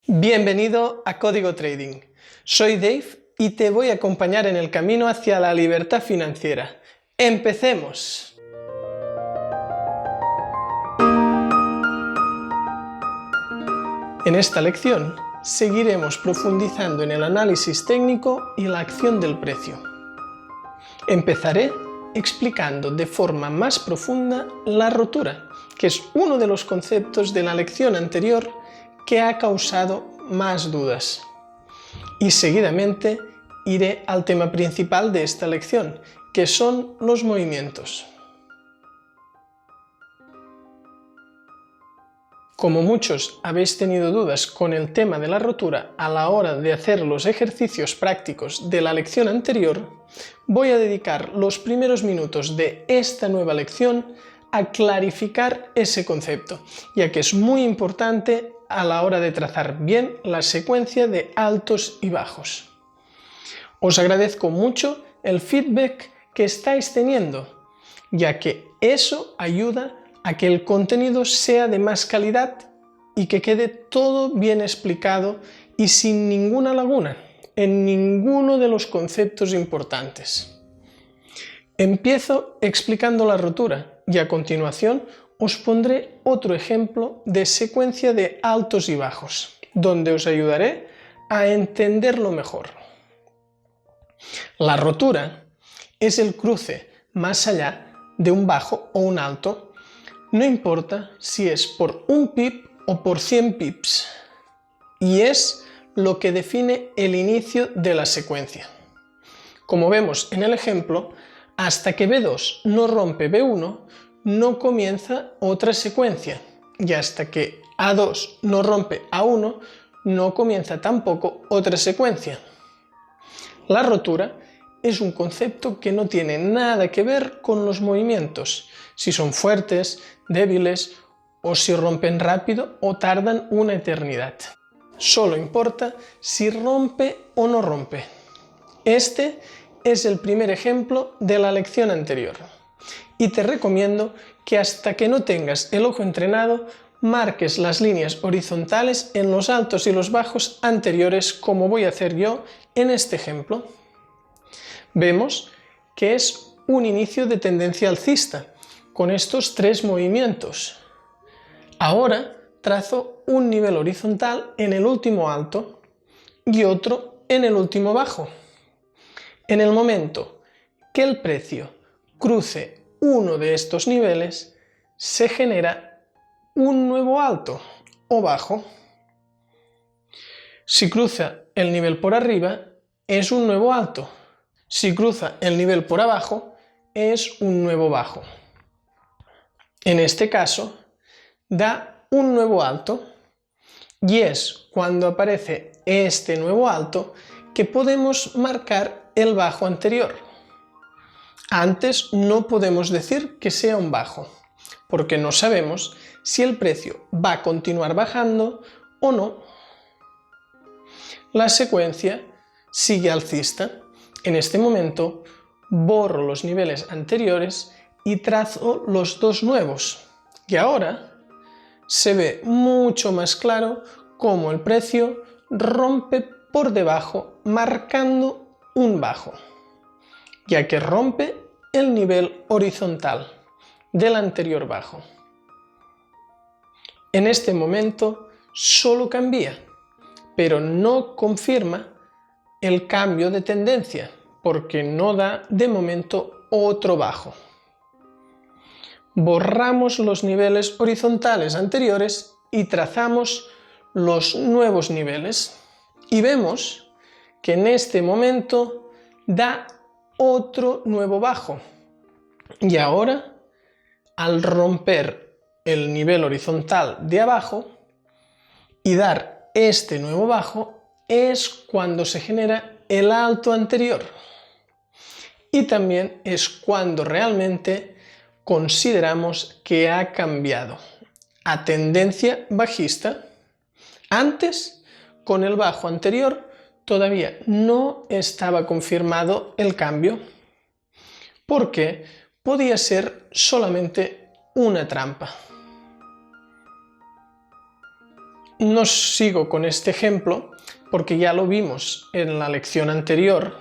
Bienvenido a Código Trading. Soy Dave y te voy a acompañar en el camino hacia la libertad financiera. ¡Empecemos! En esta lección seguiremos profundizando en el análisis técnico y la acción del precio. Empezaré explicando de forma más profunda la rotura, que es uno de los conceptos de la lección anterior que ha causado más dudas. Y seguidamente iré al tema principal de esta lección, que son los movimientos. Como muchos habéis tenido dudas con el tema de la rotura a la hora de hacer los ejercicios prácticos de la lección anterior, voy a dedicar los primeros minutos de esta nueva lección a clarificar ese concepto, ya que es muy importante a la hora de trazar bien la secuencia de altos y bajos. Os agradezco mucho el feedback que estáis teniendo, ya que eso ayuda a que el contenido sea de más calidad y que quede todo bien explicado y sin ninguna laguna en ninguno de los conceptos importantes. Empiezo explicando la rotura y a continuación os pondré otro ejemplo de secuencia de altos y bajos, donde os ayudaré a entenderlo mejor. La rotura es el cruce más allá de un bajo o un alto, no importa si es por un pip o por 100 pips, y es lo que define el inicio de la secuencia. Como vemos en el ejemplo, hasta que B2 no rompe B1, no comienza otra secuencia, y hasta que A2 no rompe A1, no comienza tampoco otra secuencia. La rotura es un concepto que no tiene nada que ver con los movimientos, si son fuertes, débiles o si rompen rápido o tardan una eternidad. Solo importa si rompe o no rompe. Este es el primer ejemplo de la lección anterior y te recomiendo que hasta que no tengas el ojo entrenado marques las líneas horizontales en los altos y los bajos anteriores, como voy a hacer yo en este ejemplo. Vemos que es un inicio de tendencia alcista con estos tres movimientos. Ahora trazo un nivel horizontal en el último alto y otro en el último bajo. En el momento que el precio cruce uno de estos niveles, se genera un nuevo alto o bajo. Si cruza el nivel por arriba, es un nuevo alto. Si cruza el nivel por abajo, es un nuevo bajo. En este caso, da un nuevo alto y es cuando aparece este nuevo alto que podemos marcar el bajo anterior. Antes no podemos decir que sea un bajo, porque no sabemos si el precio va a continuar bajando o no. La secuencia sigue alcista. En este momento borro los niveles anteriores y trazo los dos nuevos. Y ahora se ve mucho más claro cómo el precio rompe por debajo marcando un bajo, ya que rompe el nivel horizontal del anterior bajo. En este momento solo cambia, pero no confirma el cambio de tendencia, porque no da de momento otro bajo. Borramos los niveles horizontales anteriores y trazamos los nuevos niveles y vemos que en este momento da otro nuevo bajo. Y ahora, al romper el nivel horizontal de abajo y dar este nuevo bajo, es cuando se genera el alto anterior. Y también es cuando realmente consideramos que ha cambiado a tendencia bajista. Antes, con el bajo anterior, todavía no estaba confirmado el cambio, porque podía ser solamente una trampa. No sigo con este ejemplo porque ya lo vimos en la lección anterior.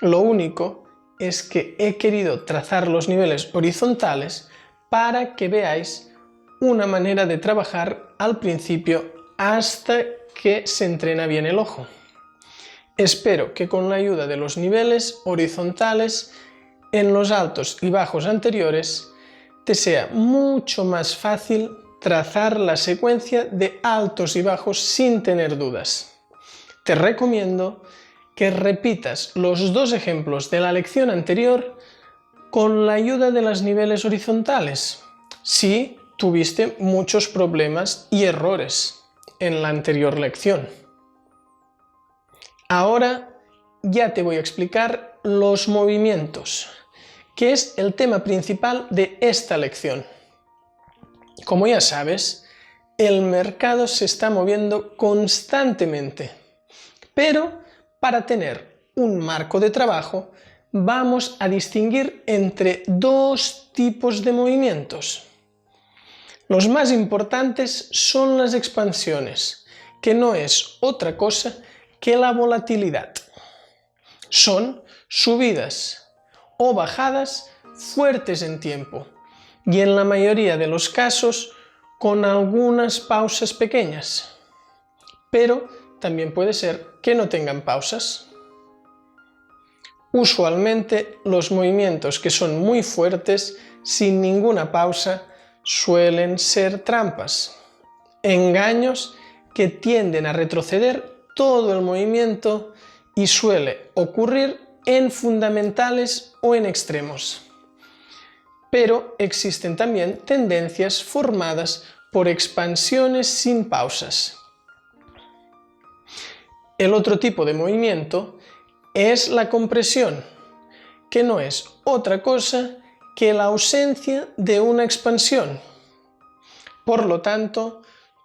Lo único es que he querido trazar los niveles horizontales para que veáis una manera de trabajar al principio hasta que se entrena bien el ojo. Espero que con la ayuda de los niveles horizontales en los altos y bajos anteriores te sea mucho más fácil trazar la secuencia de altos y bajos sin tener dudas. Te recomiendo que repitas los dos ejemplos de la lección anterior con la ayuda de los niveles horizontales, si tuviste muchos problemas y errores en la anterior lección. Ahora ya te voy a explicar los movimientos, que es el tema principal de esta lección. Como ya sabes, el mercado se está moviendo constantemente, pero para tener un marco de trabajo vamos a distinguir entre dos tipos de movimientos. Los más importantes son las expansiones, que no es otra cosa que la volatilidad. Son subidas o bajadas fuertes en tiempo y en la mayoría de los casos con algunas pausas pequeñas, pero también puede ser que no tengan pausas. Usualmente los movimientos que son muy fuertes sin ninguna pausa suelen ser trampas, engaños que tienden a retroceder todo el movimiento y suele ocurrir en fundamentales o en extremos. Pero existen también tendencias formadas por expansiones sin pausas. El otro tipo de movimiento es la compresión, que no es otra cosa que la ausencia de una expansión. Por lo tanto,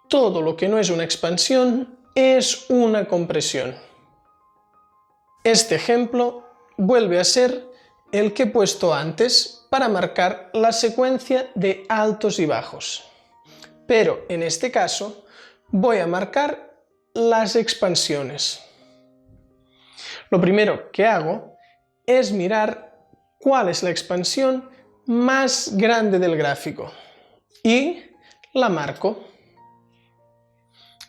todo lo que no es una expansión es una compresión. Este ejemplo vuelve a ser el que he puesto antes para marcar la secuencia de altos y bajos. Pero en este caso voy a marcar las expansiones. Lo primero que hago es mirar cuál es la expansión más grande del gráfico y la marco.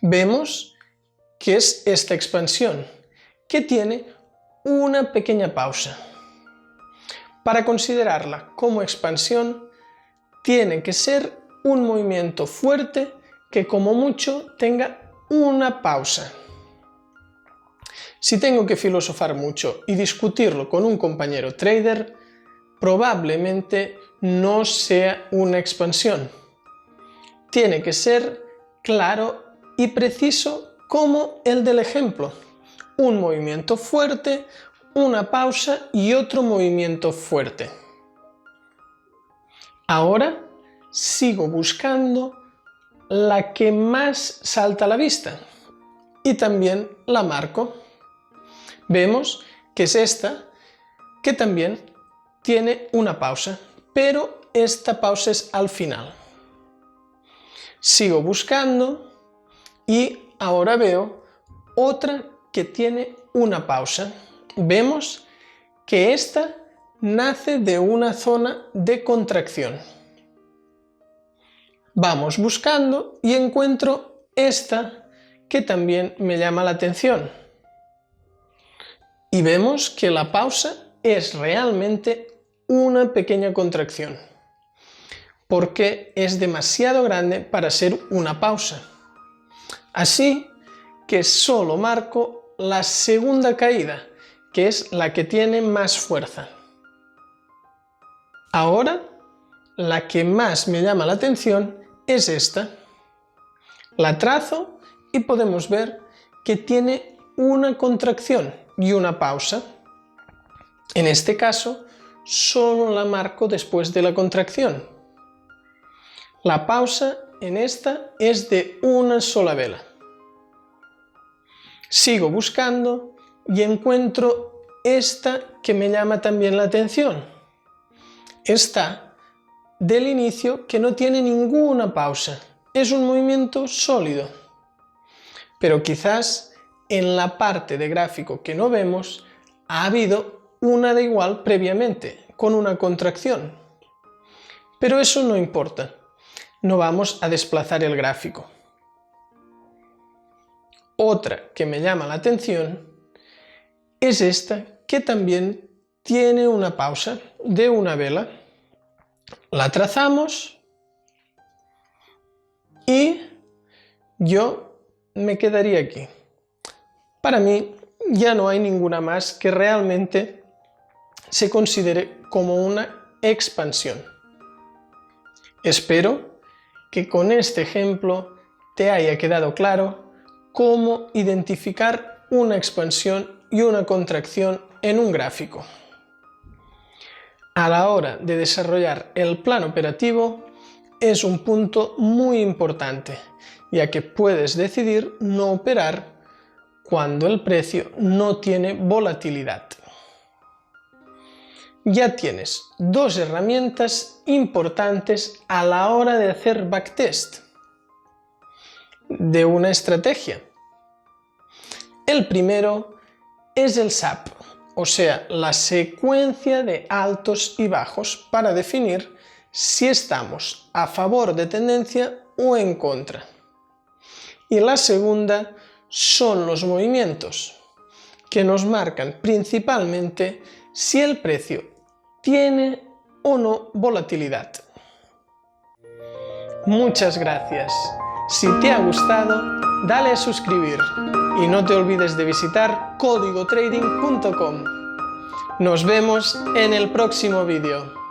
Vemos que es esta expansión, que tiene una pequeña pausa. Para considerarla como expansión, tiene que ser un movimiento fuerte que como mucho tenga una pausa. Si tengo que filosofar mucho y discutirlo con un compañero trader, probablemente no sea una expansión. Tiene que ser claro y preciso como el del ejemplo. Un movimiento fuerte, una pausa y otro movimiento fuerte. Ahora sigo buscando la que más salta a la vista y también la marco. Vemos que es esta, que también tiene una pausa, pero esta pausa es al final. Sigo buscando y ahora veo otra que tiene una pausa. Vemos que esta nace de una zona de contracción. Vamos buscando y encuentro esta que también me llama la atención. Y vemos que la pausa es realmente una pequeña contracción, porque es demasiado grande para ser una pausa. Así que solo marco la segunda caída, que es la que tiene más fuerza. Ahora, la que más me llama la atención es esta. La trazo y podemos ver que tiene una contracción y una pausa. En este caso, solo la marco después de la contracción. La pausa en esta es de una sola vela. Sigo buscando y encuentro esta que me llama también la atención. Esta del inicio que no tiene ninguna pausa. es un movimiento sólido, pero quizás en la parte de gráfico que no vemos ha habido una da igual previamente, con una contracción. Pero eso no importa, no vamos a desplazar el gráfico. Otra que me llama la atención es esta, que también tiene una pausa de una vela. La trazamos y yo me quedaría aquí. Para mí ya no hay ninguna más que realmente se considere como una expansión. Espero que con este ejemplo te haya quedado claro cómo identificar una expansión y una contracción en un gráfico. A la hora de desarrollar el plan operativo es un punto muy importante, ya que puedes decidir no operar cuando el precio no tiene volatilidad. Ya tienes dos herramientas importantes a la hora de hacer backtest de una estrategia. El primero es el SAP, o sea, la secuencia de altos y bajos para definir si estamos a favor de tendencia o en contra. Y la segunda son los movimientos, que nos marcan principalmente si el precio tiene o no volatilidad. Muchas gracias. Si te ha gustado, dale a suscribir y no te olvides de visitar códigotrading.com. Nos vemos en el próximo vídeo.